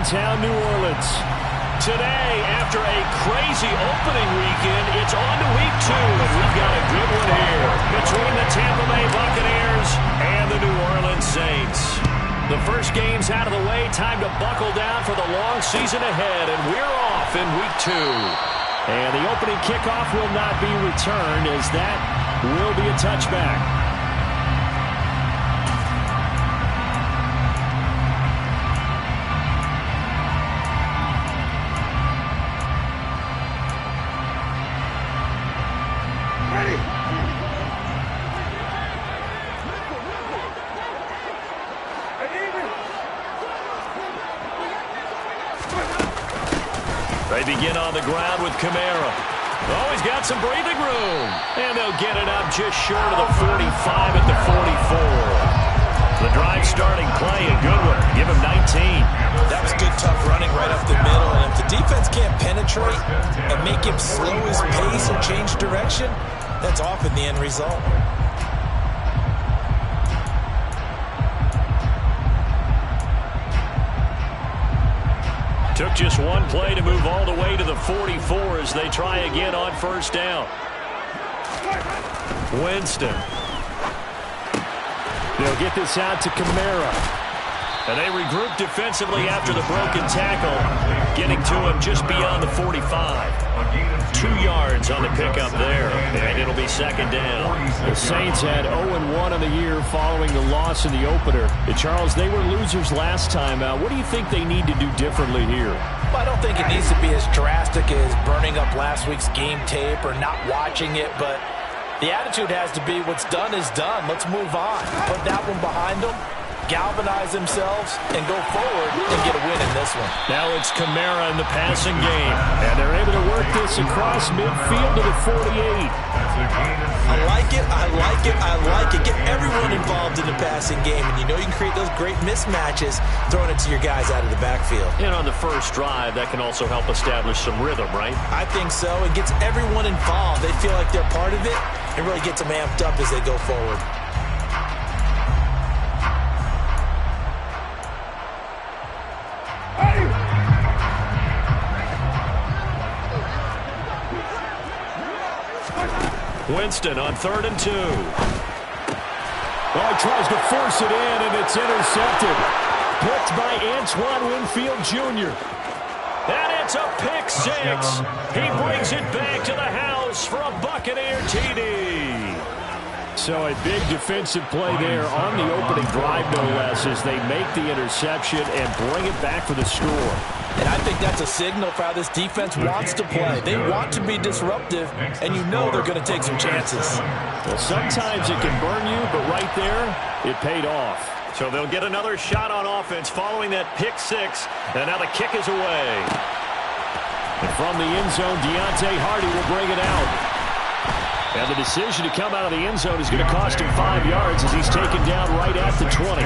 downtown New Orleans. Today, after a crazy opening weekend, it's on to week 2, and we've got a good one here between the Tampa Bay Buccaneers and the New Orleans Saints. The first game's out of the way. Time to buckle down for the long season ahead, and we're off in week 2. And the opening kickoff will not be returned, as that will be a touchback. They begin on the ground with Kamara. Oh, he's got some breathing room. And they'll get it up just short of the 45 at the 44. The drive starting play, a good one. Give him 19. That was good, tough running right up the middle. And if the defense can't penetrate and make him slow his pace or change direction, that's often the end result. Took just one play to move all the way to the 44 as they try again on first down. Winston. They'll get this out to Kamara. And they regroup defensively after the broken tackle, getting to him just beyond the 45. 2 yards on the pickup there, and it'll be second down. The Saints had 0-1 on the year following the loss in the opener. Charles, they were losers last time out. What do you think they need to do differently here? Well, I don't think it needs to be as drastic as burning up last week's game tape or not watching it, but the attitude has to be what's done is done. Let's move on. Put that one behind them, galvanize themselves, and go forward and get a win in this one. Now it's Kamara in the passing game. And they're able to work this across midfield to the 48. I like it, I like it, I like it. Get everyone involved in the passing game, and you know you can create those great mismatches throwing it to your guys out of the backfield. And on the first drive, that can also help establish some rhythm, right? I think so. It gets everyone involved. They feel like they're part of it and really gets them amped up as they go forward. Winston on 3rd and 2. Oh, he tries to force it in, and it's intercepted. Picked by Antoine Winfield Jr. And it's a pick 6. He brings it back to the house for a Buccaneer TD. So a big defensive play there on the opening drive, no less, as they make the interception and bring it back for the score. And I think that's a signal for how this defense wants to play. They want to be disruptive, and you know they're going to take some chances. Well, sometimes it can burn you, but right there, it paid off. So they'll get another shot on offense following that pick 6, and now the kick is away. And from the end zone, Deontay Hardy will bring it out. And the decision to come out of the end zone is going to cost him 5 yards as he's taken down right at the 20.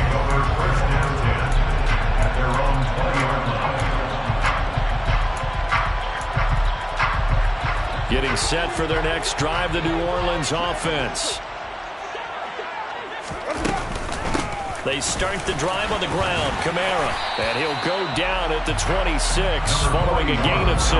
Getting set for their next drive, the New Orleans offense. They start the drive on the ground. Kamara. And he'll go down at the 26 following a gain of 6.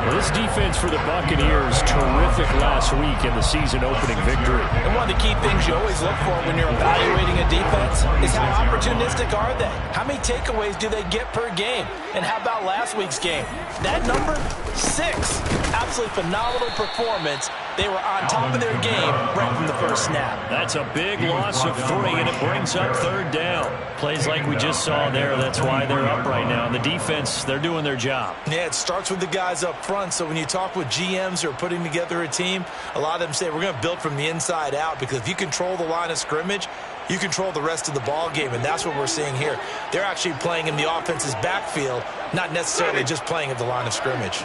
Well, this defense for the Buccaneers, terrific last week in the season-opening victory. And one of the key things you always look for when you're evaluating a defense is how opportunistic are they? How many takeaways do they get per game? And how about last week's game? That number, 6. Absolutely phenomenal performance. They were on top of their game right from the first snap. That's a big loss of 3, and it brings up 3rd down. Plays like we just saw there. That's why they're up right now. And the defense, they're doing their job. Yeah, it starts with the guys up front. So when you talk with GMs who are putting together a team, a lot of them say we're going to build from the inside out, because if you control the line of scrimmage, you control the rest of the ball game, and that's what we're seeing here. They're actually playing in the offense's backfield, not necessarily just playing at the line of scrimmage.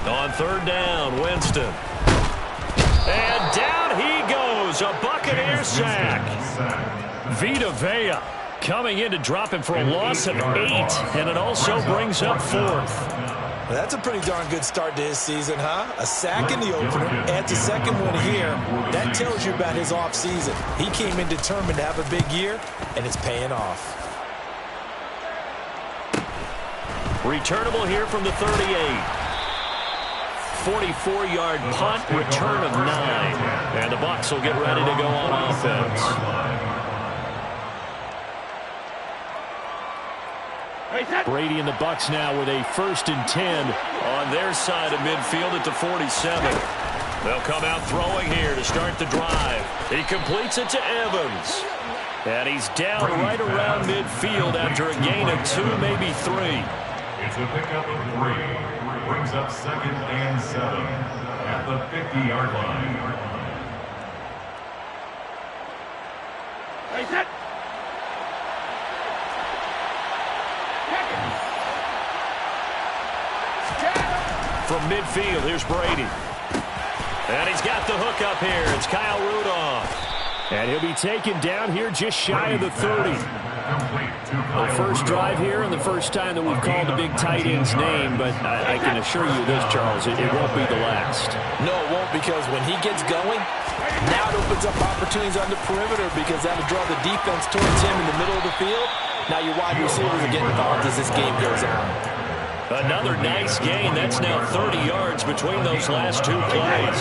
On 3rd down, Winston. And down he goes, a Buccaneer sack. Vita Vea coming in to drop him for a loss of 8, and it also brings up 4th. Well, that's a pretty darn good start to his season, huh? A sack in the opener, adds a second one here. That tells you about his offseason. He came in determined to have a big year, and it's paying off. Returnable here from the 38. 44-yard punt, return of 9. And the Bucs will get ready to go on offense. Brady and the Bucs now with a 1st and 10 on their side of midfield at the 47. They'll come out throwing here to start the drive. He completes it to Evans. And he's down right around midfield after a gain of 2, maybe 3. It's a pickup of 3. Brings up 2nd and 7 at the 50-yard line. From midfield, here's Brady. And he's got the hook up here. It's Kyle Rudolph. And he'll be taken down here just shy of the 30. The first drive here and the first time that we've called a big tight end's name, but I can assure you this, Charles, it won't be the last. No, it won't, because when he gets going, now it opens up opportunities on the perimeter, because that'll draw the defense towards him in the middle of the field. Now your wide receivers are getting involved as this game goes on. Another nice gain. That's now 30 yards between those last 2 plays.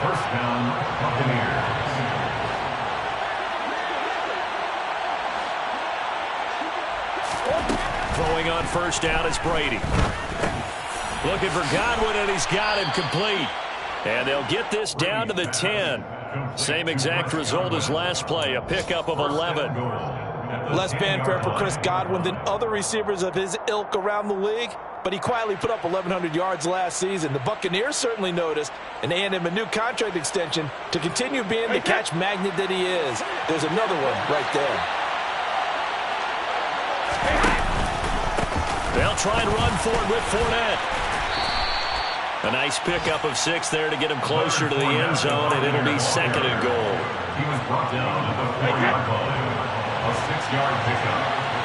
First down, Buccaneers. Throwing on first down is Brady. Looking for Godwin, and he's got him complete. And they'll get this down to the 10. Same exact result as last play, a pickup of 11. Less fanfare for Chris Godwin than other receivers of his ilk around the league, but he quietly put up 1,100 yards last season. The Buccaneers certainly noticed, and they hand him a new contract extension to continue being the catch magnet that he is. There's another one right there. They'll try and run for it with Fournette. A nice pickup of 6 there to get him closer to the end zone, and it'll be 2nd and goal. He was brought down at the 4-yard line. A 6-yard pickup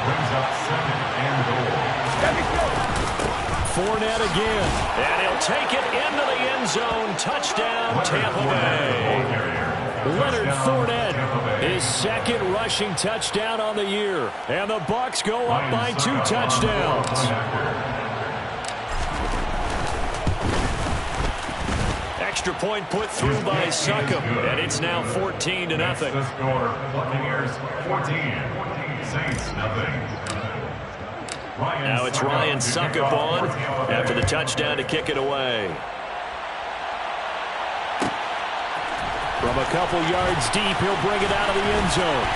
brings up 2nd and goal. Fournette again. And he'll take it into the end zone. Touchdown, Tampa Bay. Leonard Fournette, his 2nd rushing touchdown on the year. And the Bucs go up by 2 touchdowns. Extra point put through by Succop, and it's now 14-0. The score, Buccaneers 14, Saints nothing. Now it's Ryan Succop on after the touchdown to kick it away. From a couple yards deep, he'll bring it out of the end zone.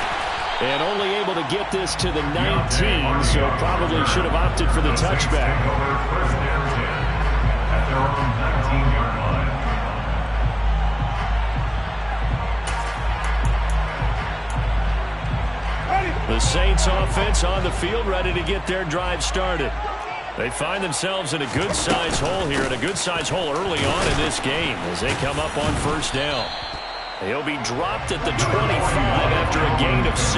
And only able to get this to the 19, so probably should have opted for the touchback. First and 10 at their own 19-yard line. The Saints offense on the field, ready to get their drive started. They find themselves in a good-sized hole here, and a good-sized hole early on in this game as they come up on first down. He'll be dropped at the 25 after a gain of 6.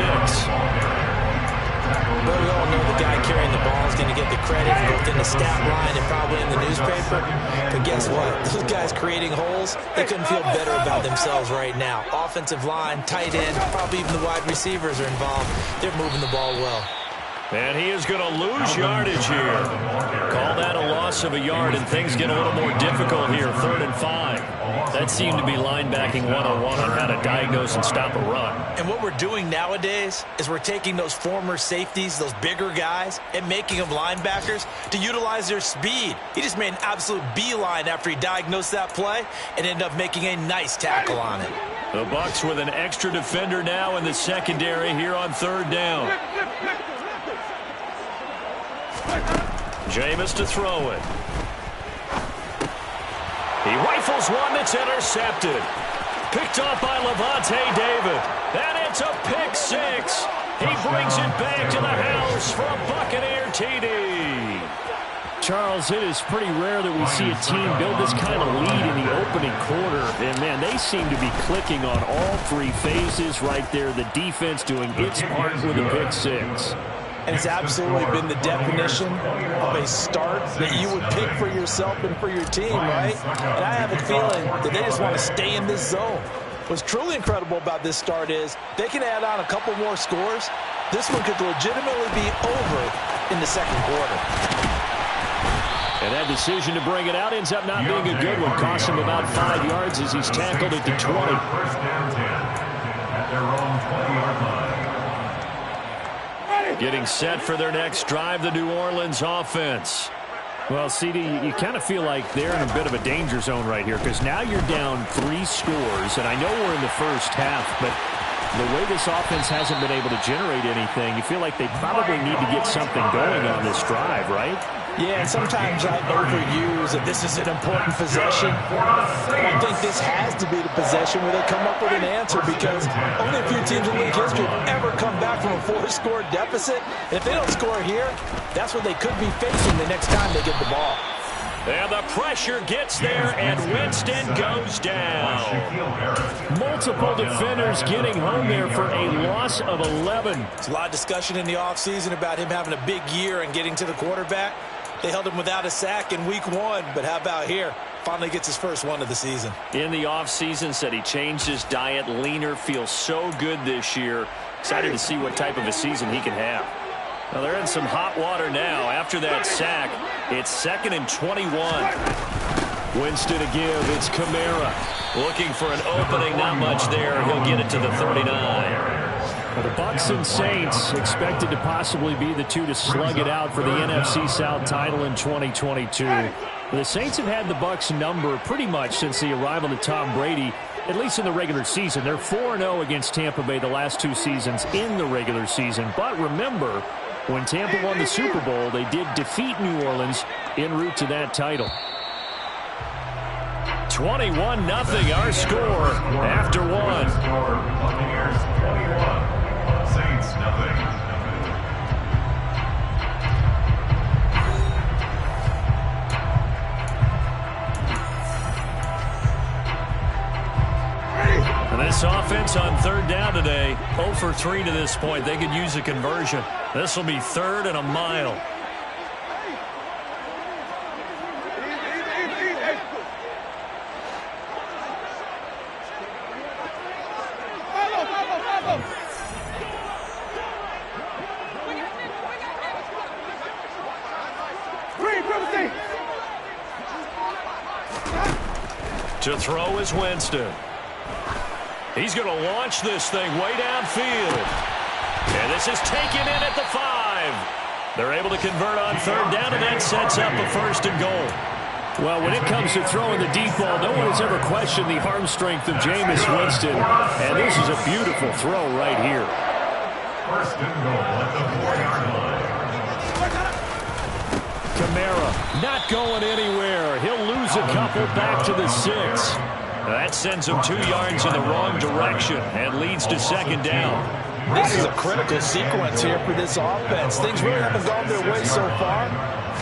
But we all know the guy carrying the ball is going to get the credit both in the stat line and probably in the newspaper. But guess what? Those guys creating holes, they couldn't feel better about themselves right now. Offensive line, tight end, probably even the wide receivers are involved. They're moving the ball well. And he is going to lose yardage here. Call that a loss of a yard, and things get a little more difficult here, 3rd and 5. That seemed to be linebacking 101 on how to diagnose and stop a run. And what we're doing nowadays is we're taking those former safeties, those bigger guys, and making them linebackers to utilize their speed. He just made an absolute beeline after he diagnosed that play and ended up making a nice tackle on it. The Bucs with an extra defender now in the secondary here on 3rd down. Jameis to throw it. He rifles one that's intercepted. Picked off by Levante David. And it's a pick 6. He brings it back to the house for a Buccaneer TD. Charles, it is pretty rare that we see a team build this kind of lead in the opening quarter. And, man, they seem to be clicking on all 3 phases right there. The defense doing its part with a pick 6. And it's absolutely been the definition of a start that you would pick for yourself and for your team, right? And I have a feeling that they just want to stay in this zone. What's truly incredible about this start is they can add on a couple more scores. This one could legitimately be over in the 2nd quarter. And that decision to bring it out ends up not being a good one. Costs him about 5 yards as he's tackled at the 20. First down 10 at their own 20-yard line. Getting set for their next drive, the New Orleans offense. Well, CD, you kind of feel like they're in a bit of a danger zone right here because now you're down 3 scores, and I know we're in the first half, but the way this offense hasn't been able to generate anything, you feel like they probably need to get something going on this drive, right? Yeah, and sometimes I overuse that this is an important possession. I think this has to be the possession where they come up with an answer because only a few teams in league history have ever come back from a 4-score deficit. And if they don't score here, that's what they could be facing the next time they get the ball. And the pressure gets there, and Winston goes down. Multiple defenders getting home there for a loss of 11. There's a lot of discussion in the offseason about him having a big year and getting to the quarterback. They held him without a sack in week 1, but how about here? Finally gets his first one of the season. In the offseason, said he changed his diet, leaner, feels so good this year. Excited to see what type of a season he can have. Well, they're in some hot water now. After that sack, it's 2nd and 21. Winston to give. It's Kamara. Looking for an opening, not much there. He'll get it to the 39. Well, the Bucs and Saints expected to possibly be the two to slug it out for the NFC South title in 2022. The Saints have had the Bucs number pretty much since the arrival of Tom Brady, at least in the regular season. They're 4-0 against Tampa Bay the last 2 seasons in the regular season. But remember, when Tampa won the Super Bowl, they did defeat New Orleans en route to that title. 21-0 our score after 1. Buccaneers 21. Saints nothing. And this offense on 3rd down today, 0 for 3 to this point. They could use a conversion. This will be 3rd and a mile. To throw is Winston. He's going to launch this thing way downfield. And this is taken in at the 5. They're able to convert on 3rd down, and that sets up a 1st and goal. Well, when it comes to throwing the deep ball, no one has ever questioned the arm strength of Jameis Winston. And this is a beautiful throw right here. 1st and goal at the 4-yard line. Kamara not going anywhere. He'll lose a couple back to the 6. That sends him 2 yards in the wrong direction and leads to 2nd down. This is a critical sequence here for this offense. Things really haven't gone their way so far.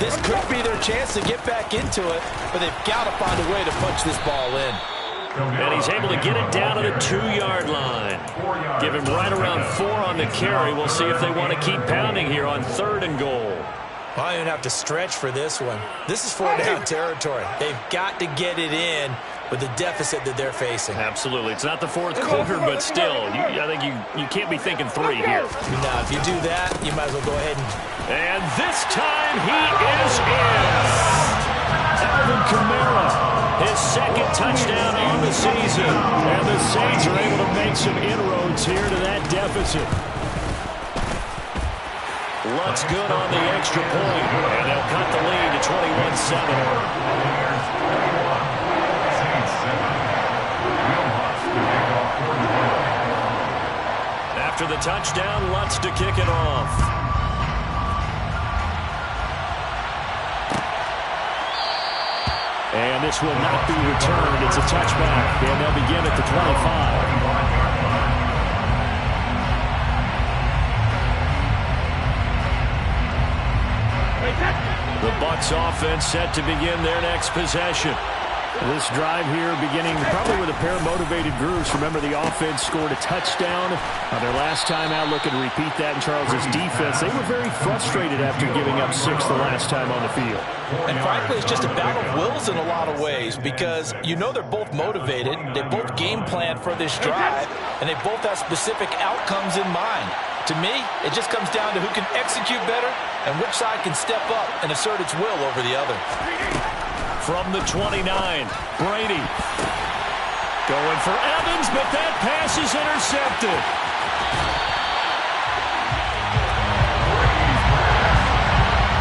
This could be their chance to get back into it, but they've got to find a way to punch this ball in. And he's able to get it down to the 2-yard line. Give him right around 4 on the carry. We'll see if they want to keep pounding here on 3rd and goal. Well, I don't even have to stretch for this one. This is 4-down territory. They've got to get it in with the deficit that they're facing. Absolutely. It's not the 4th quarter, but still, I think you can't be thinking 3 here. Now, if you do that, you might as well go ahead and this time he is in. Alvin Kamara, his 2nd touchdown on the season. And the Saints are able to make some inroads here to that deficit. Lutz good on the extra point, and they'll cut the lead to 21-7. After the touchdown, Lutz to kick it off. And this will not be returned. It's a touchback, and they'll begin at the 25. The Bucs offense set to begin their next possession. This drive here beginning probably with a pair of motivated groups. Remember, the offense scored a touchdown on their last time out, looking to repeat that in Charles's defense. They were very frustrated after giving up 6 the last time on the field. And frankly, it's just a battle of wills in a lot of ways because you know they're both motivated. They both game plan for this drive, and they both have specific outcomes in mind. To me, it just comes down to who can execute better and which side can step up and assert its will over the other. From the 29, Brady. Going for Evans, but that pass is intercepted.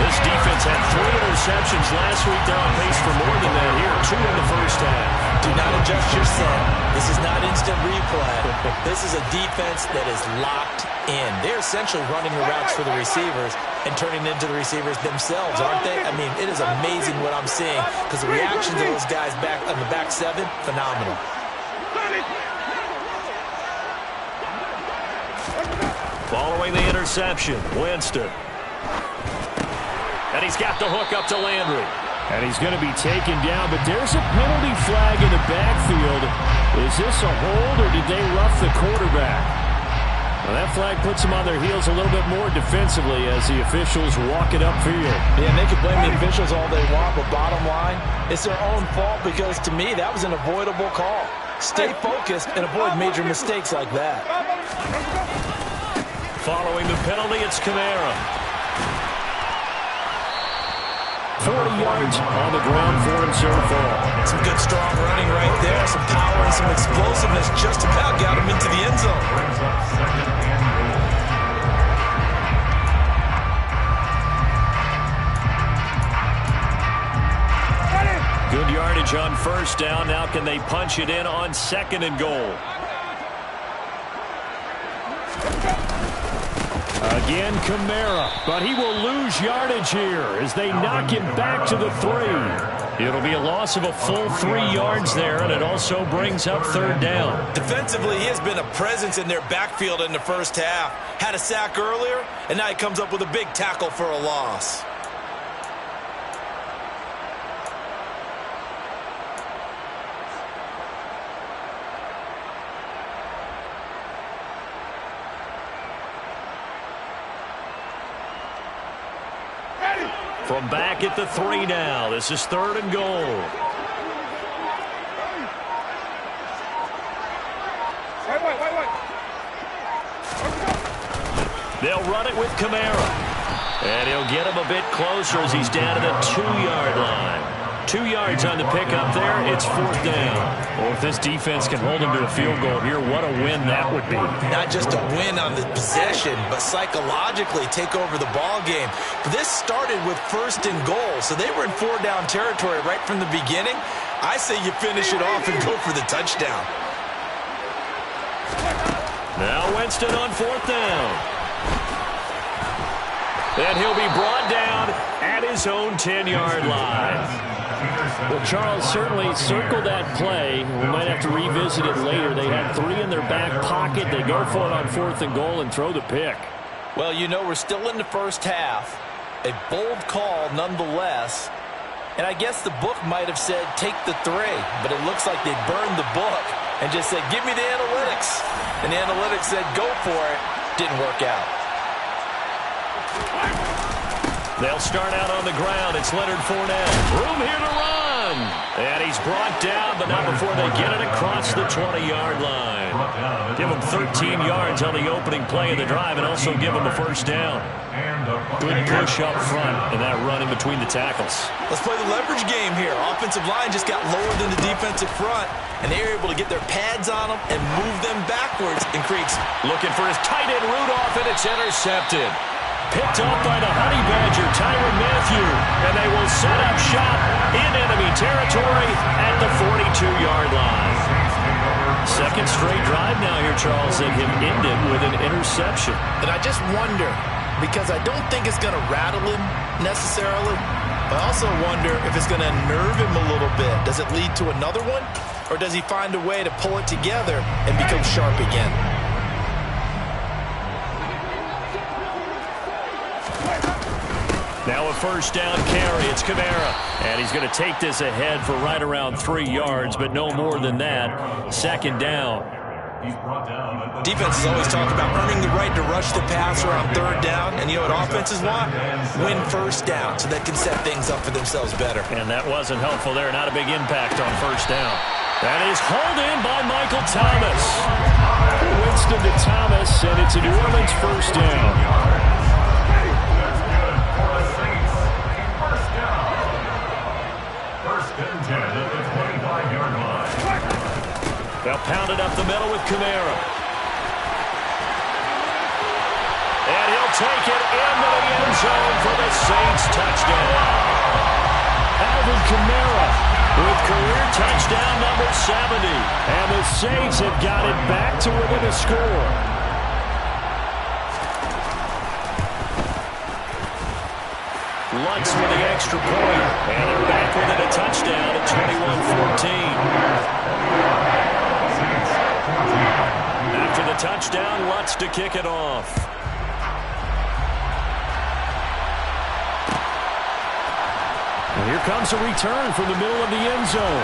This defense had 3 interceptions last week. They're on pace for more than that here. 2 in the first half. Do not adjust your set. This is not instant replay. This is a defense that is locked in. They're essentially running the routes for the receivers and turning into the receivers themselves, aren't they? I mean, it is amazing what I'm seeing because the reactions of those guys back on the back 7, phenomenal. Following the interception, Winston. And he's got the hook up to Landry. And he's going to be taken down, but there's a penalty flag in the backfield. Is this a hold, or did they rough the quarterback? Well, that flag puts them on their heels a little bit more defensively as the officials walk it upfield. Yeah, and they can blame the officials all they want, but bottom line, it's their own fault because, to me, that was an avoidable call. Stay focused and avoid major mistakes like that. Following the penalty, it's Kamara. 40 yards on the ground for him so far. Some good, strong running right there. Some power and some explosiveness just about got him into the end zone. Brings up 2nd and goal. Good yardage on first down. Now can they punch it in on 2nd and goal? Again, Kamara, but he will lose yardage here as they knock him back to the 3. It'll be a loss of a full 3 yards there, and it also brings up 3rd down. Defensively, he has been a presence in their backfield in the first half. Had a sack earlier, and now he comes up with a big tackle for a loss. From back at the 3 now. This is 3rd and goal. They'll run it with Kamara. And he'll get him a bit closer as he's down to the 2-yard line. 2 yards on the pickup there. It's 4th down. Well, if this defense can hold him to a field goal here, what a win that would be. Not just a win on the possession, but psychologically take over the ball game. This started with 1st and goal, so they were in 4-down territory right from the beginning. I say you finish it off and go for the touchdown. Now Winston on 4th down. And he'll be brought down at his own 10-yard line. Well, Charles certainly circled that play. We might have to revisit it later. They had 3 in their back pocket. They go for it on 4th and goal and throw the pick. Well, you know, we're still in the first half. A bold call nonetheless. And I guess the book might have said take the 3, but it looks like they burned the book and just said give me the analytics. And the analytics said go for it. Didn't work out. They'll start out on the ground. It's Leonard Fournette. Room here to run. And he's brought down, but not before they get it across the 20-yard line. Give him 13 yards on the opening play of the drive and also give him a 1st down. Good push up front and that run in between the tackles. Let's play the leverage game here. Offensive line just got lower than the defensive front, and they were able to get their pads on them and move them backwards and create. Looking for his tight end Rudolph, and it's intercepted. Picked up by the Honey Badger, Tyrann Mathieu, and they will set up shop in enemy territory at the 42-yard line. 2nd straight drive now here, Charles, and him ended with an interception. And I just wonder, because I don't think it's going to rattle him necessarily, but I also wonder if it's going to nerve him a little bit. Does it lead to another one, or does he find a way to pull it together and become sharp again? Now a first down carry. It's Kamara. And he's going to take this ahead for right around 3 yards, but no more than that. Second down. Defenses always talk about earning the right to rush the passer on third down. And you know what offenses want? Win first down so they can set things up for themselves better. And that wasn't helpful there. Not a big impact on first down. That is hauled in by Michael Thomas. Winston to Thomas, and it's a New Orleans first down. They'll pound it up the middle with Kamara. And he'll take it into the end zone for the Saints touchdown. Alvin Kamara with career touchdown number 70. And the Saints have got it back to within a score. Lutz with the extra point. And they're back within a touchdown at 21-14. After the touchdown, Lutz to kick it off. And here comes a return from the middle of the end zone.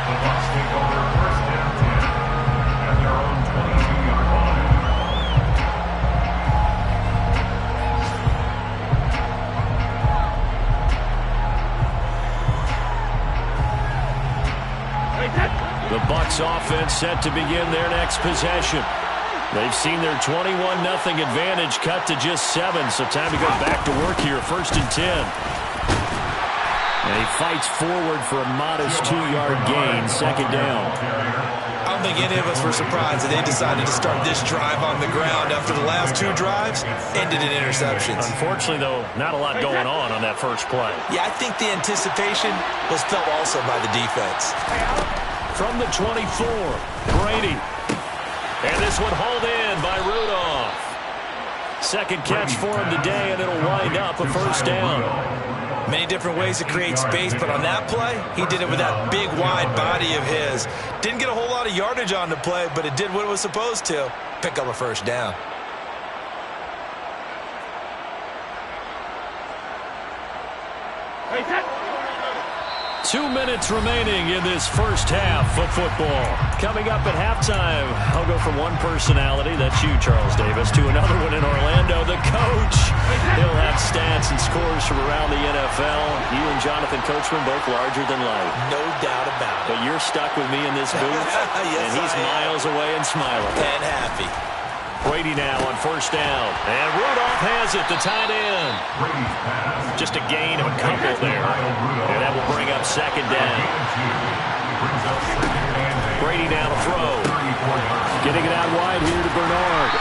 The Bucs take over first down 10 at their own 22-yard line. The Bucs offense set to begin their next possession. They've seen their 21-0 advantage cut to just 7, so time to go back to work here, first and 10. And he fights forward for a modest 2-yard gain, second down. I don't think any of us were surprised that they decided to start this drive on the ground after the last 2 drives ended in interceptions. Unfortunately, though, not a lot going on that first play. Yeah, I think the anticipation was felt also by the defense. From the 24, Brady. And this one hauled in by Rudolph. Second catch for him today, and it'll wind up a first down. Many different ways to create space, but on that play, he did it with that big, wide body of his. Didn't get a whole lot of yardage on the play, but it did what it was supposed to. Pick up a first down. 2 minutes remaining in this first half of football. Coming up at halftime, I'll go from one personality, that's you, Charles Davis, to another one in Orlando, the coach. He'll have stats and scores from around the NFL. You and Jonathan Coachman both larger than life. No doubt about it. But you're stuck with me in this booth, Yes, and he's miles away and smiling. And happy. Brady now on first down. And Rudolph has it, the tight end. Just a gain of a couple there. And that will bring up second down. Brady now to throw. Getting it out wide here to Bernard.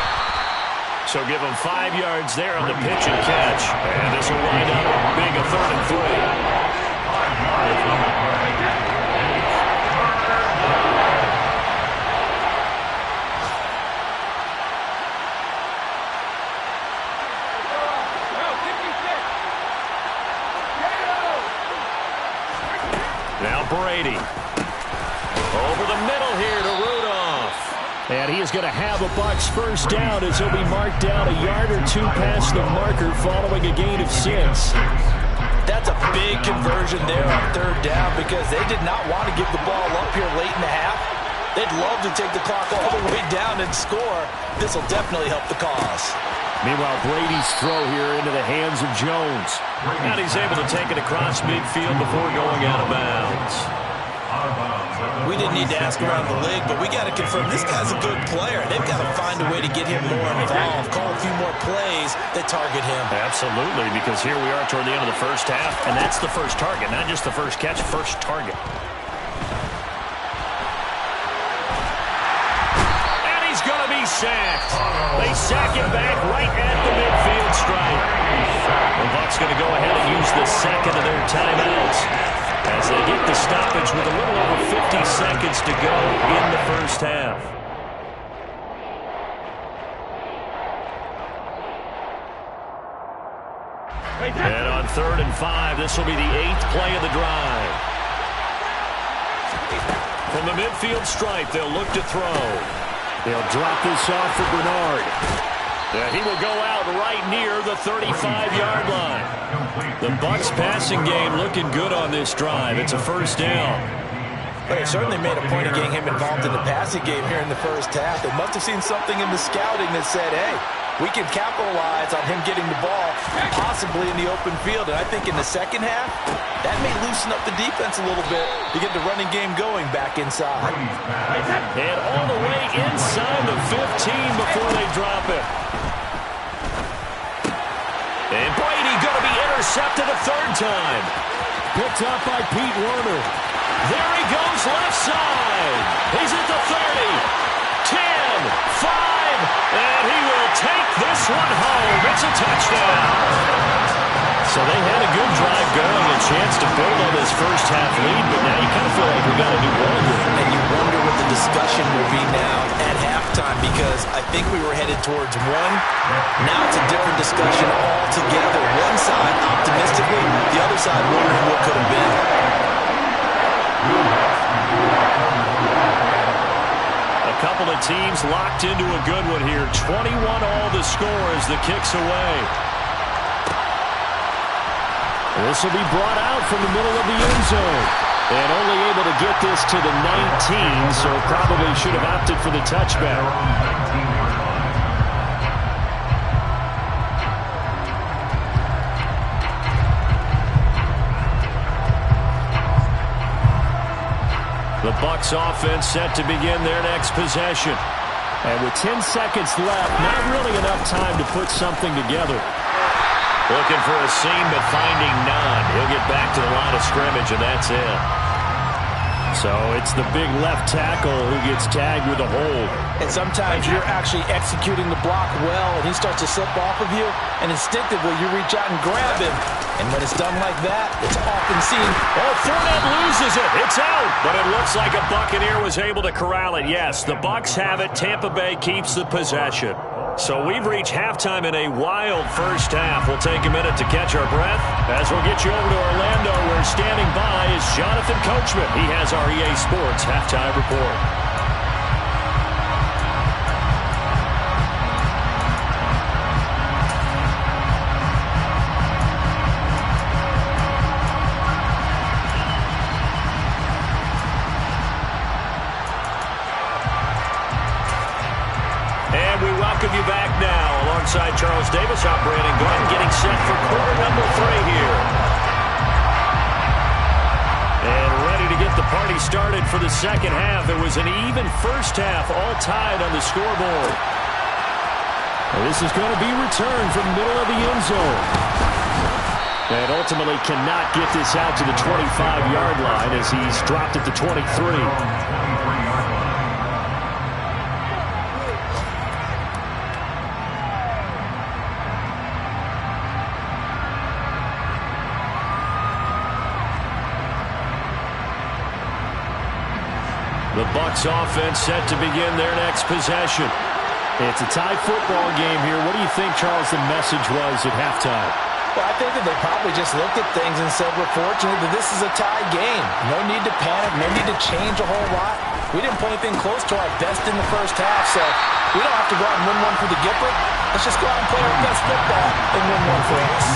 So give him 5 yards there on the pitch and catch. And this will wind up being a 3rd and 3. Now Brady. Over the middle here to Rudolph. And he is going to have a Bucs first down as he'll be marked down a yard or 2 past the marker following a gain of 6. That's a big conversion there on 3rd down because they did not want to give the ball up here late in the half. They'd love to take the clock all the way down and score. This will definitely help the cause. Meanwhile, Brady's throw here into the hands of Jones. And he's able to take it across midfield before going out of bounds. We didn't need to ask around the league, but we got to confirm this guy's a good player. They've got to find a way to get him more involved, call a few more plays that target him. Absolutely, because here we are toward the end of the first half, and that's the first target, not just the first catch, first target. And he's going to be sacked. They sack him back right at the midfield stripe. The Bucs going to go ahead and use the second of their timeouts as they get the stoppage with a little over 50 seconds to go in the first half. And on 3rd and 5, this will be the 8th play of the drive. From the midfield stripe, they'll look to throw. They'll drop this off for Bernard. Yeah, he will go out right near the 35-yard line. The Bucs passing game looking good on this drive. It's a first down. Well, they certainly made a point of getting him involved in the passing game here in the first half. They must have seen something in the scouting that said, hey, we can capitalize on him getting the ball, possibly in the open field. And I think in the second half, that may loosen up the defense a little bit to get the running game going back inside. And all the way inside the 15 before they drop it. And Brady going to be intercepted a third time. Picked up by Pete Werner. There he goes left side. He's at the 30, 10, 5, and he will take this one home. It's a touchdown. So they had a good drive going, a chance to build on this first half lead, but now you kind of feel like we got to do more here. And you wonder what the discussion will be now at halftime, because I think we were headed towards one. Now it's a different discussion altogether. One side optimistically, the other side wondering what could have been. A couple of teams locked into a good one here. 21 all the score as the kick's away. This will be brought out from the middle of the end zone. And only able to get this to the 19, so probably should have opted for the touchback. The Bucs offense set to begin their next possession. And with 10 seconds left, not really enough time to put something together. Looking for a seam, but finding none. He'll get back to the line of scrimmage, and that's it. So it's the big left tackle who gets tagged with a hold. And sometimes you're actually executing the block well, and he starts to slip off of you, and instinctively you reach out and grab him. And when it's done like that, it's often seen. Oh, Fournette loses it. It's out. But it looks like a Buccaneer was able to corral it. Yes, the Bucs have it. Tampa Bay keeps the possession. So we've reached halftime in a wild first half. We'll take a minute to catch our breath as we'll get you over to Orlando, where standing by is Jonathan Coachman. He has our EA Sports Halftime Report. You back now alongside Charles Davis. I'm Brandon Glenn, getting set for quarter number 3 here. And ready to get the party started for the second half. It was an even first half, all tied on the scoreboard. Well, this is going to be returned from the middle of the end zone. And ultimately cannot get this out to the 25-yard line as he's dropped at the 23. The Bucs offense set to begin their next possession. It's a tie football game here. What do you think, Charles, the message was at halftime? Well, I think that they probably just looked at things and said, we're fortunate that this is a tie game. No need to panic, no need to change a whole lot. We didn't play anything close to our best in the first half, so we don't have to go out and win one for the Gipper. Let's just go out and play our best football and win one for us.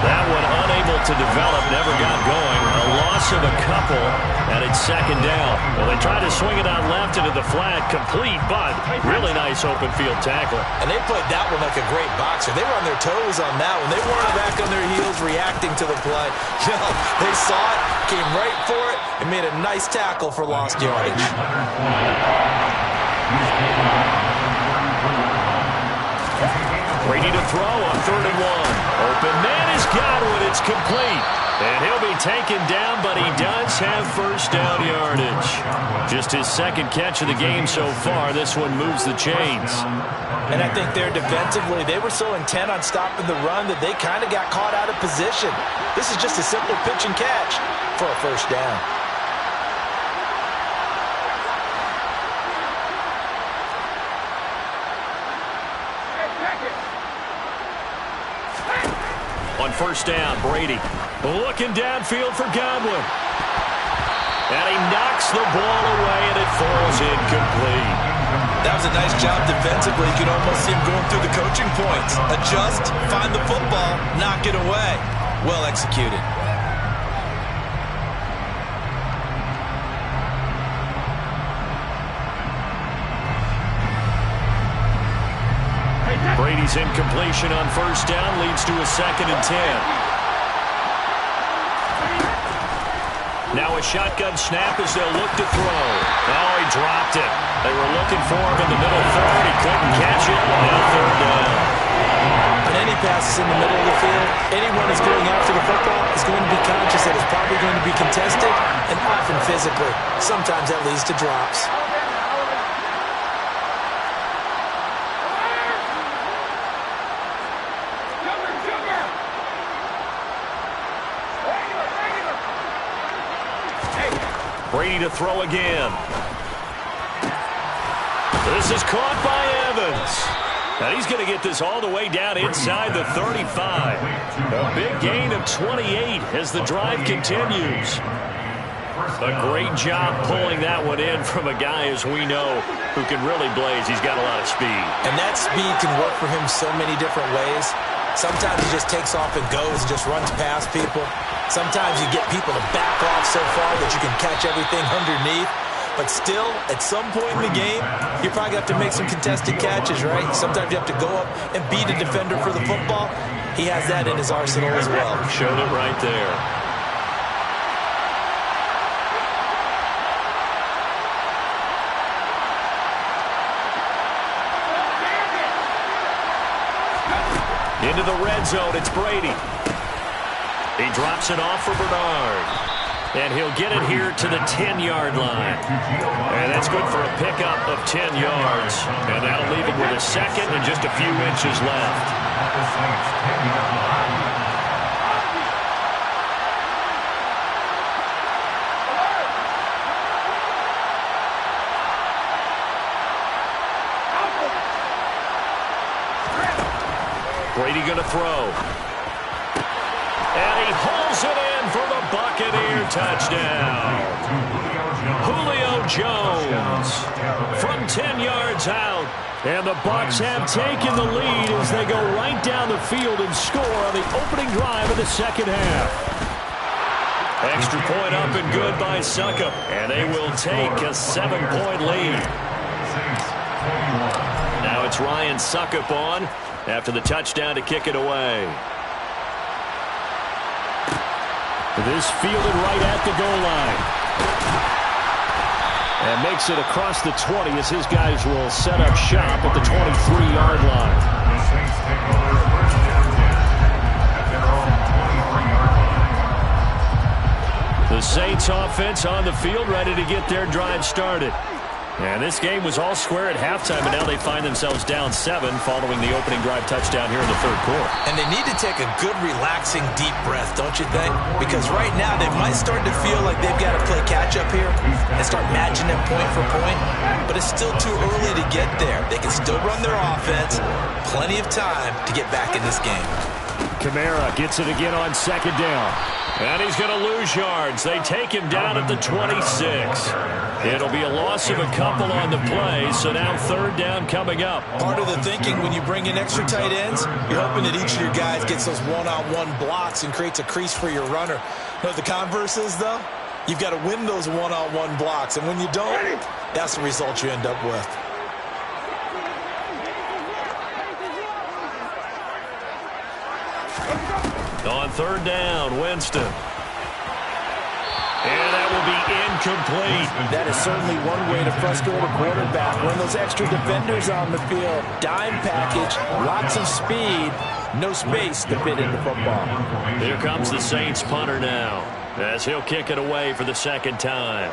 That one unable to develop, never got going. A loss of a couple, and it's second down. Well, they tried to swing it out left into the flat, complete, but really nice open field tackle. And they played that one like a great boxer. They were on their toes on that one. They weren't back on their heels reacting to the play. No, they saw it, came right for it, and made a nice tackle for lost yardage. Brady to throw on 3rd and 1. Open man is Godwin. It's complete. And he'll be taken down, but he does have first down yardage. Just his second catch of the game so far. This one moves the chains. And I think there defensively, they were so intent on stopping the run that they kind of got caught out of position. This is just a simple pitch and catch for a first down. On first down, Brady looking downfield for Godwin. And he knocks the ball away, and it falls incomplete. That was a nice job defensively. You could almost see him going through the coaching points. Adjust, find the football, knock it away. Well executed. Brady's incompletion on first down leads to a 2nd and 10. Now a shotgun snap as they'll look to throw. Oh, he dropped it. They were looking for him in the middle third. He couldn't catch it. Now 3rd down. On any passes in the middle of the field, anyone who's going after the football is going to be conscious that it's probably going to be contested and often physically. Sometimes that leads to drops. Brady to throw again. This is caught by Evans. And he's going to get this all the way down inside the 35. A big gain of 28 as the drive continues. A great job pulling that one in from a guy, as we know, who can really blaze. He's got a lot of speed. And that speed can work for him so many different ways. Sometimes he just takes off and goes, just runs past people. Sometimes you get people to back off so far that you can catch everything underneath. But still, at some point in the game, you probably have to make some contested catches, right? Sometimes you have to go up and beat a defender for the football. He has that in his arsenal as well. Showed it right there. Into the red zone, it's Brady. He drops it off for Bernard. And he'll get it here to the 10-yard line. And that's good for a pickup of 10 yards. And that'll leave him with a 2nd and just a few inches left. Brady going to throw. And he holds it in for the Buccaneer touchdown. Julio Jones from 10 yards out. And the Bucs have taken the lead as they go right down the field and score on the opening drive of the 2nd half. Extra point up and good by Succop. And they will take a 7-point lead. Now it's Ryan Succop on after the touchdown to kick it away. This fielded right at the goal line. And makes it across the 20 as his guys will set up shop at the 23-yard line. The Saints take over 1st down 10 at their own 23-yard line. The Saints offense on the field ready to get their drive started. And this game was all square at halftime, and now they find themselves down 7 following the opening drive touchdown here in the 3rd quarter. And they need to take a good, relaxing, deep breath, don't you think? Because right now they might start to feel like they've got to play catch-up here and start matching them point for point. But it's still too early to get there. They can still run their offense. Plenty of time to get back in this game. Kamara gets it again on 2nd down. And he's going to lose yards. They take him down at the 26. It'll be a loss of a couple on the play, so now 3rd down coming up. Part of the thinking when you bring in extra tight ends, you're hoping that each of your guys gets those one-on-one blocks and creates a crease for your runner. You know what the converse is, though? You've got to win those one-on-one blocks, and when you don't, that's the result you end up with. On 3rd down, Winston. And that will be incomplete. That is certainly one way to frustrate a quarterback. When those extra defenders on the field, dime package, lots of speed, no space to fit into football. Here comes the Saints punter now, as he'll kick it away for the 2nd time.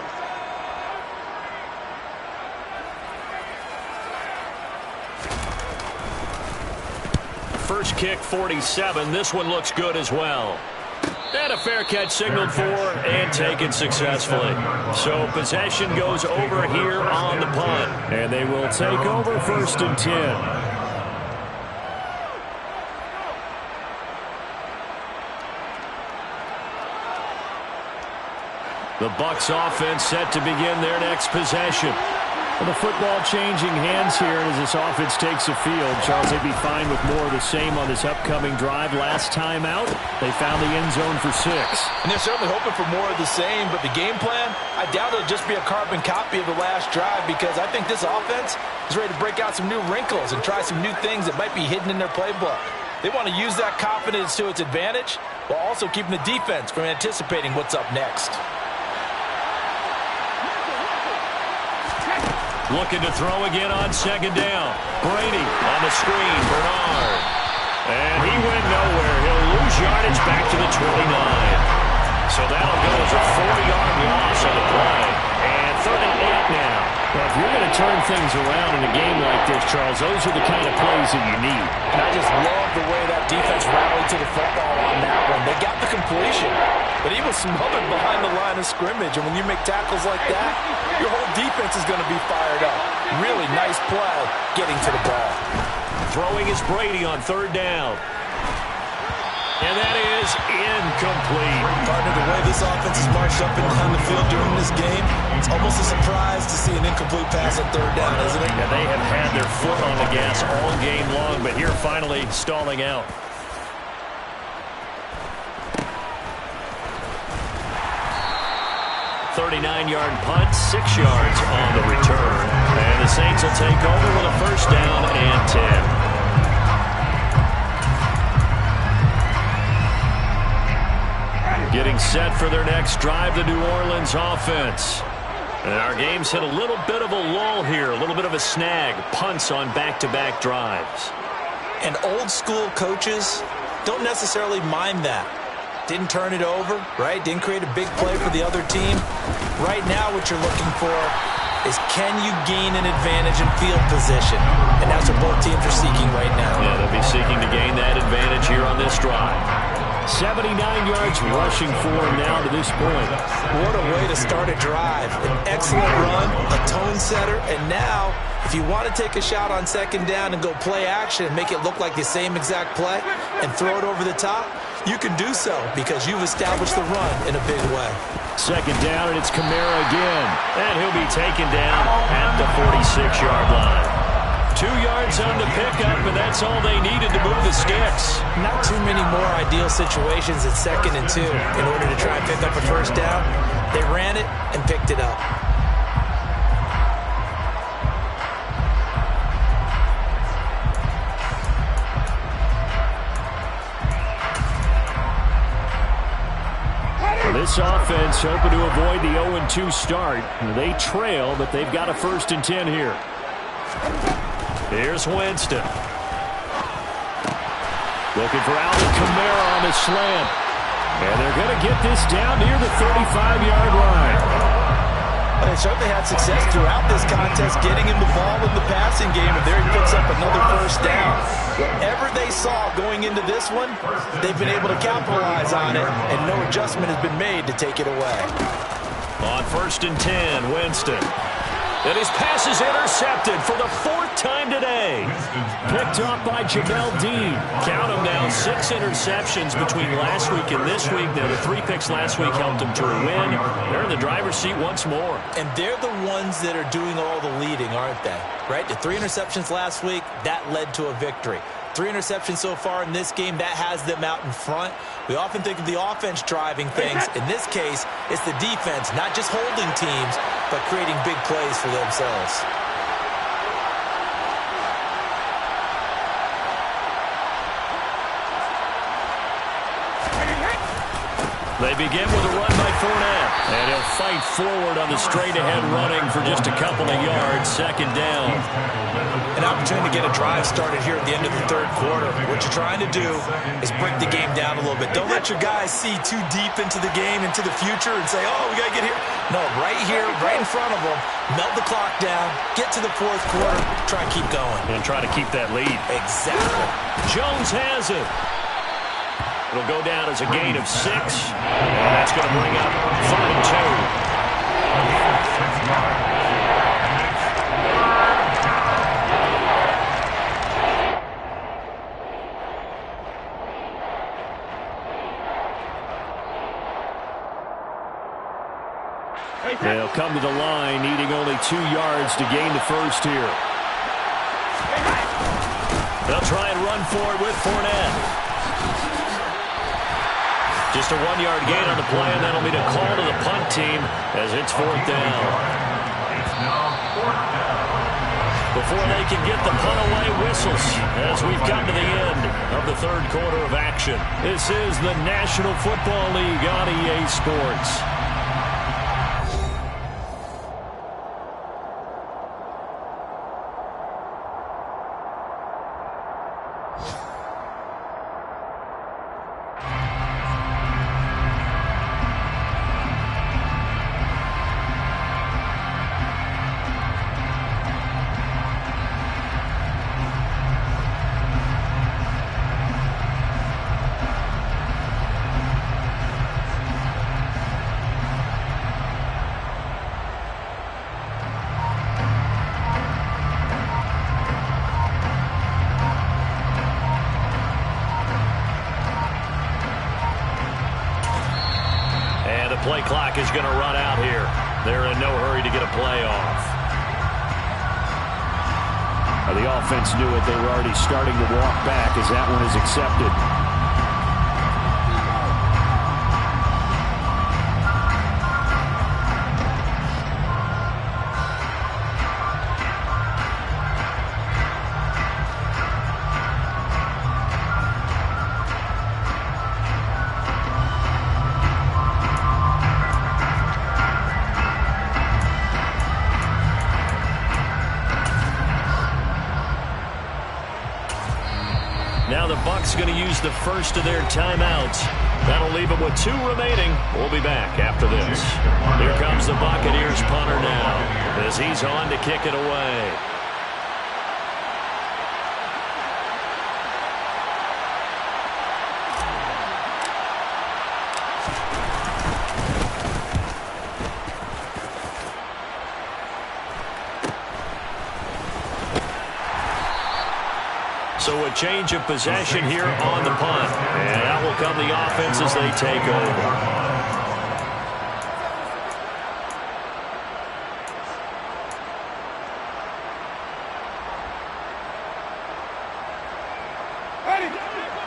First kick, 47. This one looks good as well. And a fair catch signaled for and taken successfully. So possession goes over here on the punt. And they will take over 1st and 10. The Bucs offense set to begin their next possession. Well, the football changing hands here as this offense takes the field. Charles, they'd be fine with more of the same on this upcoming drive. Last time out, they found the end zone for 6. And they're certainly hoping for more of the same, but the game plan, I doubt it'll just be a carbon copy of the last drive, because I think this offense is ready to break out some new wrinkles and try some new things that might be hidden in their playbook. They want to use that confidence to its advantage while also keeping the defense from anticipating what's up next. Looking to throw again on second down. Brady on the screen. Bernard. And he went nowhere. He'll lose yardage back to the 29. So that'll go as a 40-yard loss on the play. And 38 now. Well, if you're going to turn things around in a game like this, Charles, those are the kind of plays that you need. And I just love the way that defense rallied to the football on that one. They got the completion, but he was smothered behind the line of scrimmage. And when you make tackles like that, your whole defense is going to be fired up. Really nice play getting to the ball. Throwing is Brady on third down. And that is incomplete. Partner, the way this offense has marched up and down the field during this game, it's almost a surprise to see an incomplete pass on third down, isn't it? Yeah, they have had their foot on the gas all game long, but here finally stalling out. .39-yard punt, 6 yards on the return. And the Saints will take over with a first down and 10. Getting set for their next drive, the New Orleans offense. And our game's hit a little bit of a lull here, a little bit of a snag. Punts on back-to-back drives. And old-school coaches don't necessarily mind that. Didn't turn it over, right? Didn't create a big play for the other team. Right now what you're looking for is, can you gain an advantage in field position? And that's what both teams are seeking right now. Yeah, they'll be seeking to gain that advantage here on this drive. 79 yards rushing for him now to this point. What a way to start a drive. An excellent run, a tone setter, and now, if you want to take a shot on second down and go play action and make it look like the same exact play and throw it over the top, you can do so because you've established the run in a big way. Second down, and it's Kamara again. And he'll be taken down at the 46-yard line. 2 yards on the pickup, and that's all they needed to move the sticks. Not too many more ideal situations at 2nd and 2 in order to try and pick up a first down. They ran it and picked it up. This offense hoping to avoid the 0-2 start. They trail, but they've got a 1st and 10 here. Here's Winston. Looking for Alvin Kamara on the slant. And they're going to get this down near the 35-yard line. They certainly had success throughout this contest getting him the ball in the passing game, and there he picks up another first down. Whatever they saw going into this one, they've been able to capitalize on it, and no adjustment has been made to take it away. On 1st and 10, Winston. And his pass is intercepted for the 4th time today. Picked off by Jamel Dean. Count them now, 6 interceptions between last week and this week. Now, the 3 picks last week helped them to a win. They're in the driver's seat once more. And they're the ones that are doing all the leading, aren't they? Right? The 3 interceptions last week, that led to a victory. 3 interceptions so far in this game, that has them out in front. We often think of the offense driving things. In this case, it's the defense, not just holding teams, but creating big plays for themselves. They begin with a run by Fournette. And he'll fight forward on the straight-ahead running for just a couple of yards. 2nd down. An opportunity to get a drive started here at the end of the 3rd quarter. What you're trying to do is break the game down a little bit. Don't let your guys see too deep into the game, into the future, and say, oh, we got to get here. No, right here, right in front of them, melt the clock down, get to the 4th quarter, try and keep going. And try to keep that lead. Exactly. Jones has it. It'll go down as a gain of 6. And that's going to bring up 3rd and 2. They'll come to the line, needing only 2 yards to gain the first here. They'll try and run for it with Fournette. Just a 1-yard gain on the play, and that'll be the call to the punt team as it's 4th down. It's now 4th down. Before they can get the punt away, whistles as we've come to the end of the third quarter of action. This is the National Football League on EA Sports. Play clock is going to run out here. They're in no hurry to get a play off. The offense knew it. They were already starting to walk back as that one is accepted. Now the Bucs going to use the first of their timeouts. That'll leave them with 2 remaining. We'll be back after this. Here comes the Buccaneers punter now as he's on to kick it away. So a change of possession here on the punt. And out will come the offense as they take over.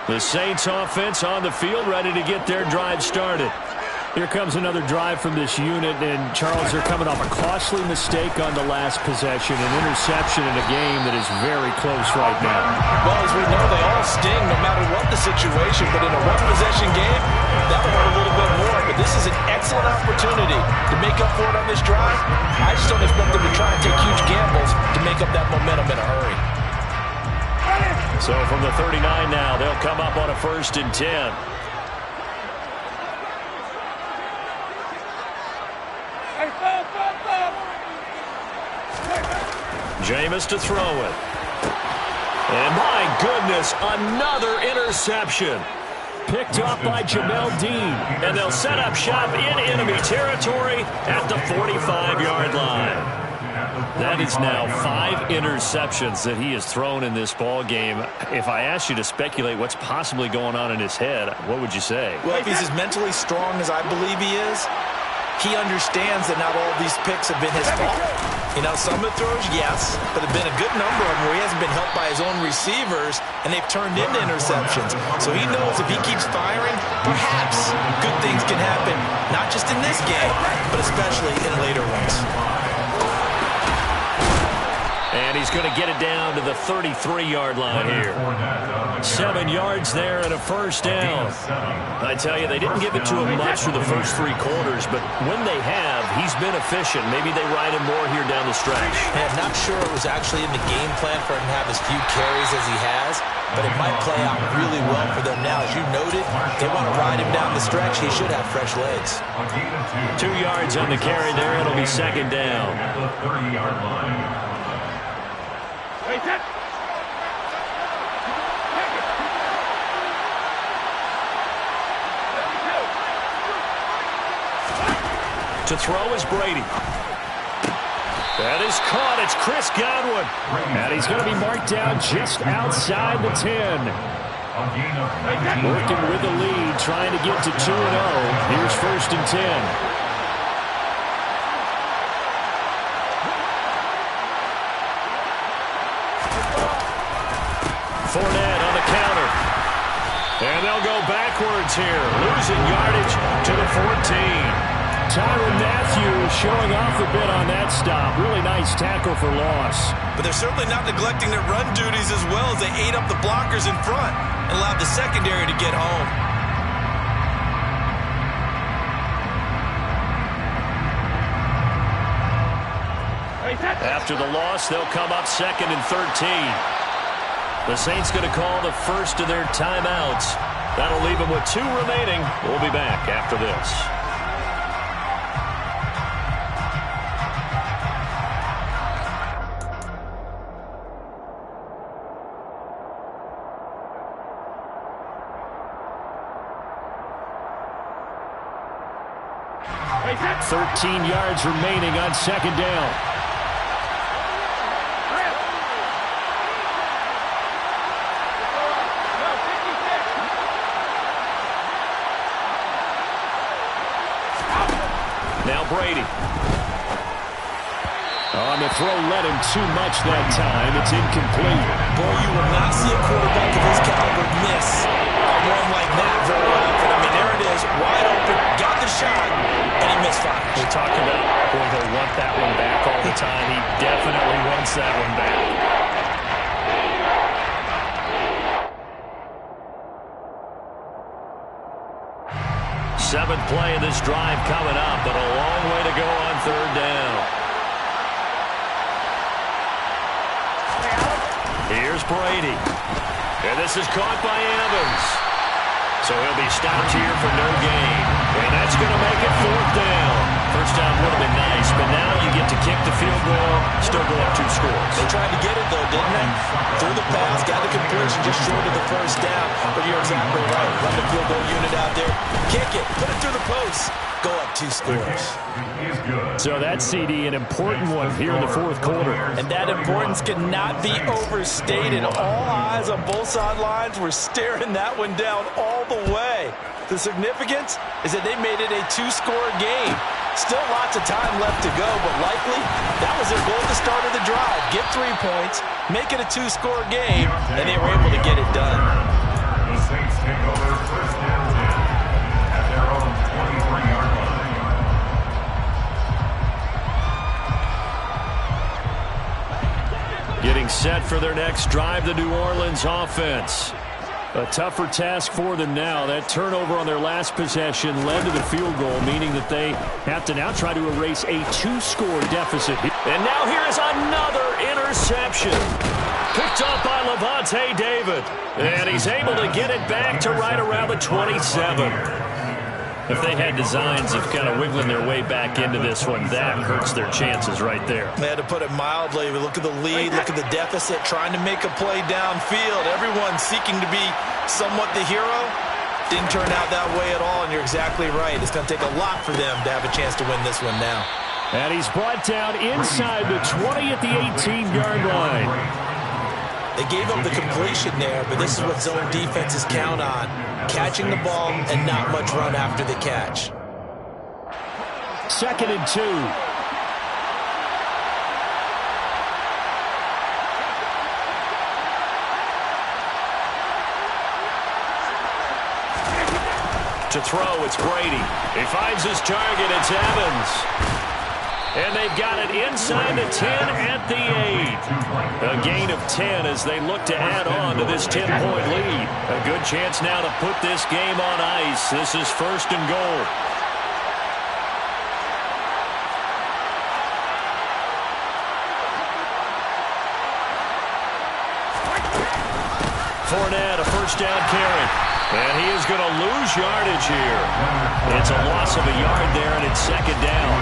The Saints offense on the field, ready to get their drive started. Here comes another drive from this unit, and Charles, they're coming off a costly mistake on the last possession, an interception in a game that is very close right now. Well, as we know, they all sting no matter what the situation, but in a one-possession game, that will hurt a little bit more. But this is an excellent opportunity to make up for it on this drive. I just don't expect them to try and take huge gambles to make up that momentum in a hurry. So from the 39 now, they'll come up on a 1st and 10. Jameis to throw it. And my goodness, another interception. Picked up by Jamel Dean. And they'll set up shop in enemy territory at the 45-yard line. That is now 5 interceptions that he has thrown in this ball game. If I asked you to speculate what's possibly going on in his head, what would you say? Well, if he's as mentally strong as I believe he is, he understands that not all these picks have been his fault. You know, some of the throws, yes, but there have been a good number of them where he hasn't been helped by his own receivers, and they've turned into interceptions. So he knows if he keeps firing, perhaps good things can happen, not just in this game, but especially in later ones. And he's going to get it down to the 33-yard line here. 7 yards there and a 1st down. I tell you, they didn't give it to him much through the first 3 quarters, but when they have, he's been efficient. Maybe they ride him more here down the stretch. I'm not sure it was actually in the game plan for him to have as few carries as he has, but it might play out really well for them now. As you noted, they want to ride him down the stretch. He should have fresh legs. 2 yards on the carry there. It'll be 2nd down. At the 30-yard line. To throw is Brady. That is caught. It's Chris Godwin. And he's going to be marked down just outside the 10. Working with the lead, trying to get to 2-0. Here's 1st and 10. counter. And they'll go backwards here, losing yardage to the 14. Tyrann Mathieu showing off a bit on that stop. Really nice tackle for loss. But they're certainly not neglecting their run duties as well as they ate up the blockers in front and allowed the secondary to get home. After the loss, they'll come up 2nd and 13. The Saints going to call the first of their timeouts. That'll leave them with 2 remaining. We'll be back after this. Right, 13 yards remaining on 2nd down. Now Brady. On the throw, led him too much that time. It's incomplete. Boy, you will not see a quarterback of his caliber miss one like that very often. I mean, there it is, wide open, got the shot, and he misfires. We talk about, boy, he'll want that one back all the time. He definitely wants that one back. Seventh play of this drive coming up, but a long way to go on 3rd down. Here's Brady. And this is caught by Evans. So he'll be stopped here for no gain. And that's going to make it 4th down. First down would have been nice, but now you get to kick the field goal, still go up 2 scores. They tried to get it, though, didn't they? Threw the pass, got the completion just short of the first down. But you're exactly right. Run the field goal unit out there. Kick it. Put it through the post. Go up 2 scores. So that's, CD, an important one here in the 4th quarter. And that importance cannot be overstated. All eyes on both sidelines were staring that one down all the way. The significance is that they made it a 2-score game. Still lots of time left to go, but likely that was their goal at the start of the drive. Get 3 points, make it a 2-score game, and they were able to get it done. The Saints take over 1st and 10 at their own 23-yard line. Getting set for their next drive, the New Orleans offense. A tougher task for them now. That turnover on their last possession led to the field goal, meaning that they have to now try to erase a 2-score deficit. And now here is another interception. Picked up by Levante David. And he's able to get it back to right around the 27. If they had designs of kind of wiggling their way back into this one, that hurts their chances right there. They had to put it mildly. We look at the lead, look at the deficit, trying to make a play downfield. Everyone seeking to be somewhat the hero. Didn't turn out that way at all, and you're exactly right. It's going to take a lot for them to have a chance to win this one now. And he's brought down inside the 20 at the 18-yard line. They gave up the completion there, but this is what zone defenses count on. Catching the ball and not much run after the catch. 2nd and 2. To throw, it's Brady. He finds his target, it's Evans. And they've got it inside the 10 at the 8. A gain of 10 as they look to add on to this 10-point lead. A good chance now to put this game on ice. This is 1st and goal. Fournette, a 1st down carry. And he is going to lose yardage here. It's a loss of a yard there, and it's 2nd down.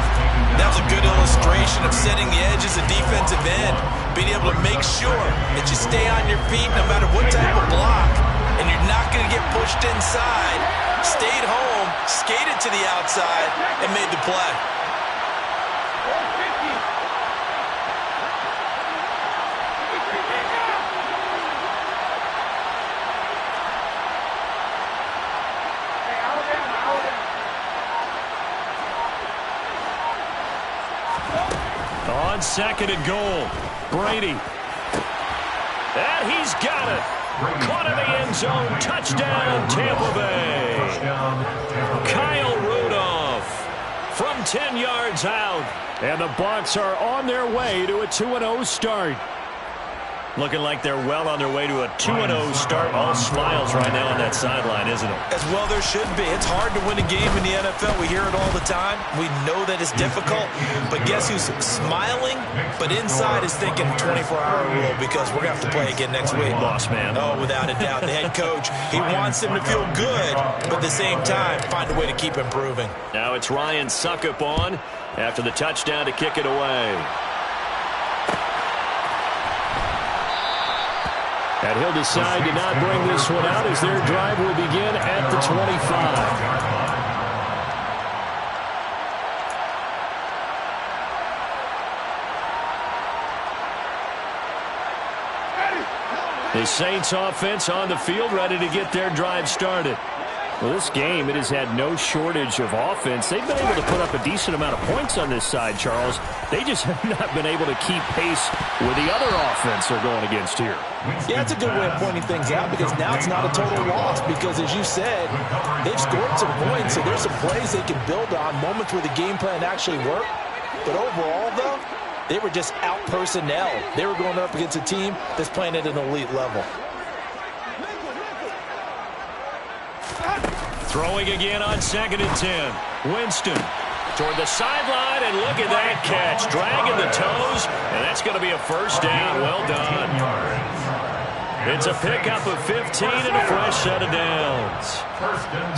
That was a good illustration of setting the edge as a defensive end. Being able to make sure that you stay on your feet no matter what type of block. And you're not going to get pushed inside. Stayed home, skated to the outside, and made the play. On 2nd and goal, Brady. And he's got it. Caught in the end zone. Touchdown, Tampa Bay. Kyle Rudolph from 10 yards out. And the Bucs are on their way to a 2-0 start. Looking like they're well on their way to a 2-0 start. All smiles right now on that sideline, isn't it? As well there should be. It's hard to win a game in the NFL. We hear it all the time. We know that it's difficult. But guess who's smiling? But inside is thinking 24-hour rule because we're going to have to play again next week. Boss man. Oh, without a doubt. The head coach, he wants them to feel good, but at the same time, find a way to keep improving. Now it's Ryan Suckup on after the touchdown to kick it away. And he'll decide to not bring this one out as their drive will begin at the 25. The Saints offense on the field ready to get their drive started. Well, this game, it has had no shortage of offense. They've been able to put up a decent amount of points on this side, Charles. They just have not been able to keep pace with the other offense they're going against here. Yeah, it's a good way of pointing things out because now it's not a total loss because, as you said, they've scored some points, so there's some plays they can build on, moments where the game plan actually worked. But overall, though, they were just out personnel. They were going up against a team that's playing at an elite level. Throwing again on 2nd and 10. Winston toward the sideline, and look at that catch. Dragging the toes, and that's going to be a first down. Well done. It's a pickup of 15 and a fresh set of downs.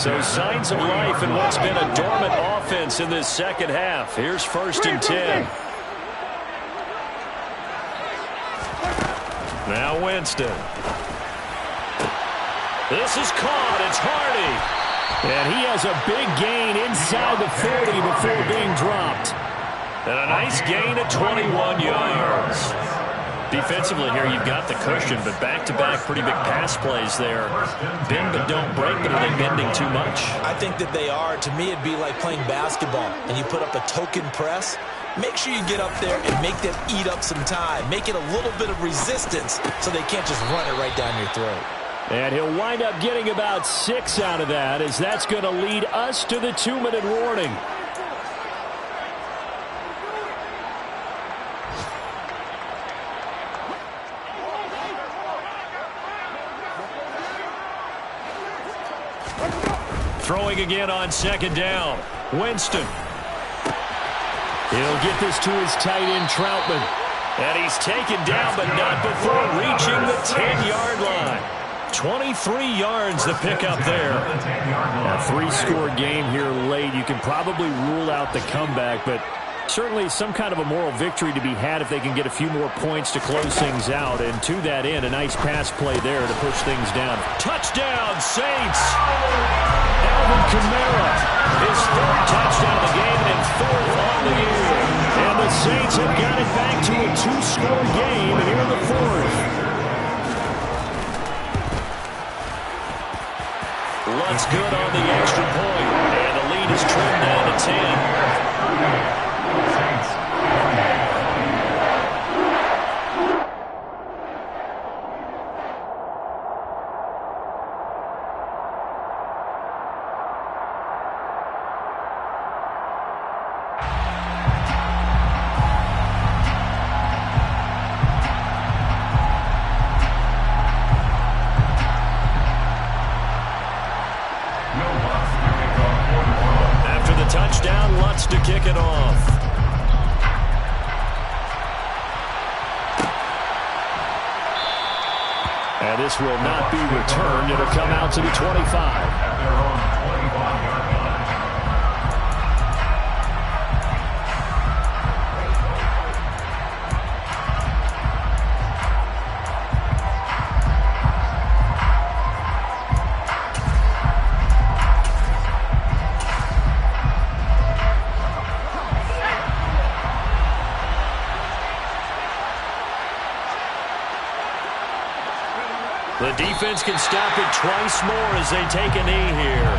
So signs of life in what's been a dormant offense in this second half. Here's 1st and 10. Now Winston. This is caught. It's Hardy. And he has a big gain inside the 40 before being dropped. And a nice gain of 21 yards. Defensively here, you've got the cushion, but back-to-back pretty big pass plays there. Bend but don't break, but are they bending too much? I think that they are. To me, it'd be like playing basketball, and you put up a token press. Make sure you get up there and make them eat up some time. Make it a little bit of resistance so they can't just run it right down your throat. And he'll wind up getting about 6 out of that, as that's going to lead us to the 2-minute warning. Throwing again on 2nd down. Winston. He'll get this to his tight end, Troutman. And he's taken down, but not before reaching the 10-yard line. 23 yards the pickup there. A 3-score game here late. You can probably rule out the comeback, but certainly some kind of a moral victory to be had if they can get a few more points to close things out. And to that end, a nice pass play there to push things down. Touchdown, Saints! Alvin Kamara, his 3rd touchdown of the game and 4th on the year. And the Saints have got it back to a 2-score game here in the 4th. Lutz good on the extra point, and the lead is trimmed down to 10. Touchdown, Lutz to kick it off. And this will not be returned. It'll come out to the 25. At their own 25-yard line. The defense can stop it twice more as they take a knee here.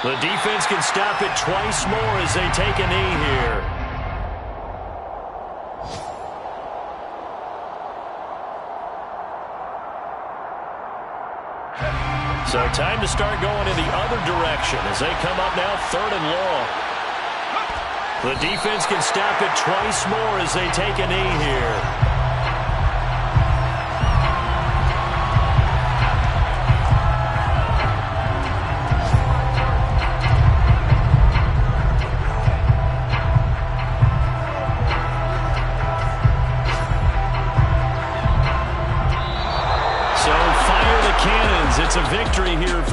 The defense can stop it twice more as they take a knee here. So time to start going in the other direction as they come up now 3rd and long. The defense can stop it twice more as they take a knee here. It's a victory here for